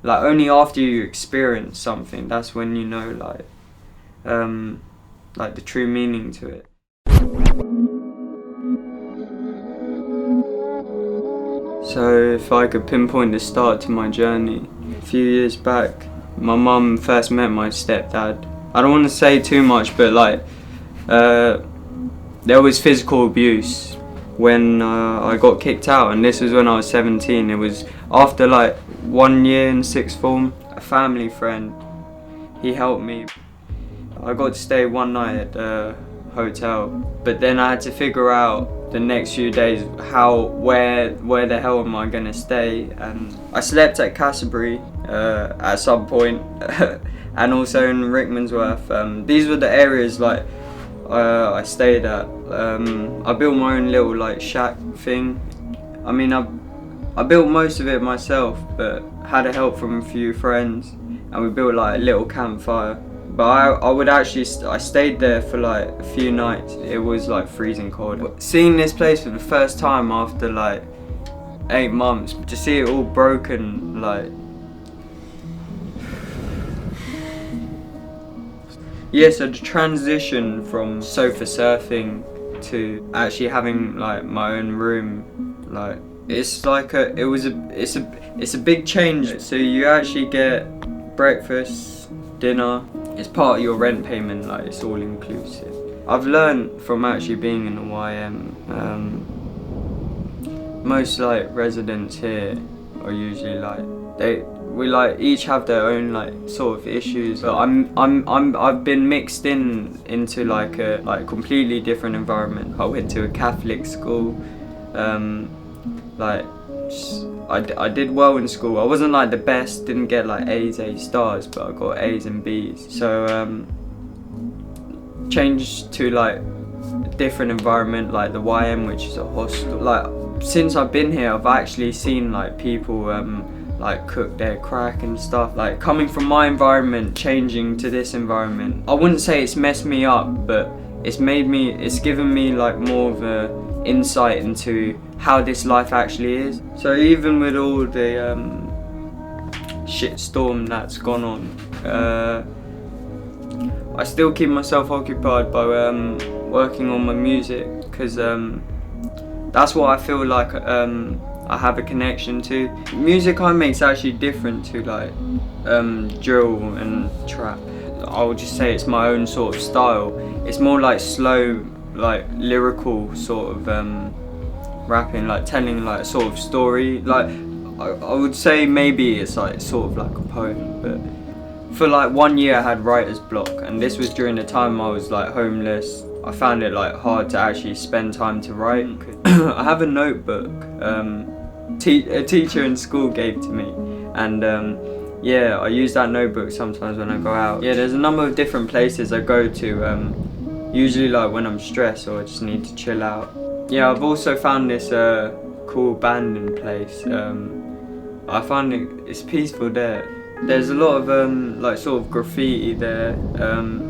like only after you experience something, that's when you know like the true meaning to it. So if I could pinpoint the start to my journey, a few years back, my mum first met my stepdad. I don't want to say too much, but like there was physical abuse when I got kicked out, and this was when I was 17. It was after like 1 year in sixth form. A family friend, he helped me. I got to stay one night at the hotel, but then I had to figure out the next few days where the hell am I gonna stay, and I slept at Castlebury at some point and also in Rickmansworth. These were the areas like I stayed at. I built my own little like shack thing. I mean, I built most of it myself, but had a help from a few friends, and we built like a little campfire. But I stayed there for like a few nights. It was like freezing cold. Seeing this place for the first time after like 8 months, to see it all broken, like, yeah, so the transition from sofa surfing to actually having like my own room, like it's a big change. So you actually get breakfast, dinner, it's part of your rent payment, like it's all inclusive. I've learned from actually being in the YM, most like residents here are usually like we like each have their own like sort of issues, but I've been mixed into like a completely different environment. I went to a Catholic school, like I did well in school. I wasn't like the best, didn't get like A's, A stars, but I got A's and B's. So changed to like a different environment, like the YM, which is a hostel. Like since I've been here, I've actually seen like people like cook their crack and stuff. Like coming from my environment, changing to this environment, I wouldn't say it's messed me up, but it's given me like more of a insight into how this life actually is. So even with all the shitstorm that's gone on, I still keep myself occupied by working on my music, because that's what I feel like I have a connection to. Music I make is actually different to like drill and trap. I would just say it's my own sort of style. It's more like slow, like lyrical sort of rapping, like telling like a sort of story. Like I would say maybe it's like sort of like a poem. But for like 1 year I had writer's block, and this was during the time I was like homeless. I found it like hard to actually spend time to write. I have a notebook a teacher in school gave to me, and yeah, I use that notebook sometimes when I go out. Yeah, there's a number of different places I go to, usually like when I'm stressed or I just need to chill out. Yeah, I've also found this cool abandoned place. I find it's peaceful there. There's a lot of like sort of graffiti there,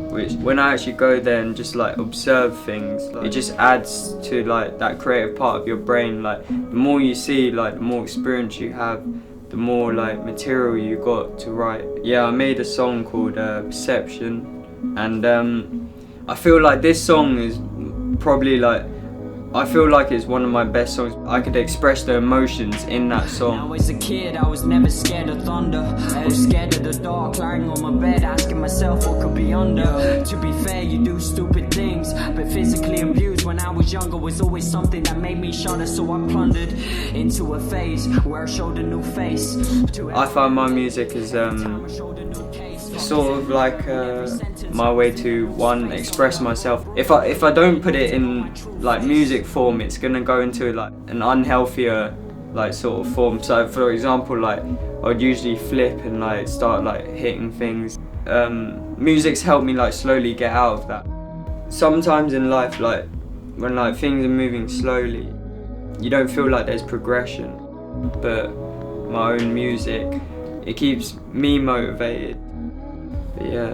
which when I actually go there and just like observe things, like, it just adds to like that creative part of your brain. Like the more you see, like the more experience you have, the more like material you got to write. Yeah, I made a song called Perception, and I feel like this song is probably like, I feel like it's one of my best songs. I could express the emotions in that song. Now as a kid, I was never scared of thunder. I was scared of the dark, lying on my bed, asking myself what could be under. To be fair, you do stupid things, but physically abused when I was younger was always something that made me shudder. So I plundered into a phase where I showed a new face. I find my music is sort of like my way to express myself. If I don't put it in like music form, it's gonna go into like an unhealthier like sort of form. So for example, like I'd usually flip and like start like hitting things. Music's helped me like slowly get out of that. Sometimes in life, like when like things are moving slowly, you don't feel like there's progression, but my own music, it keeps me motivated. But yeah.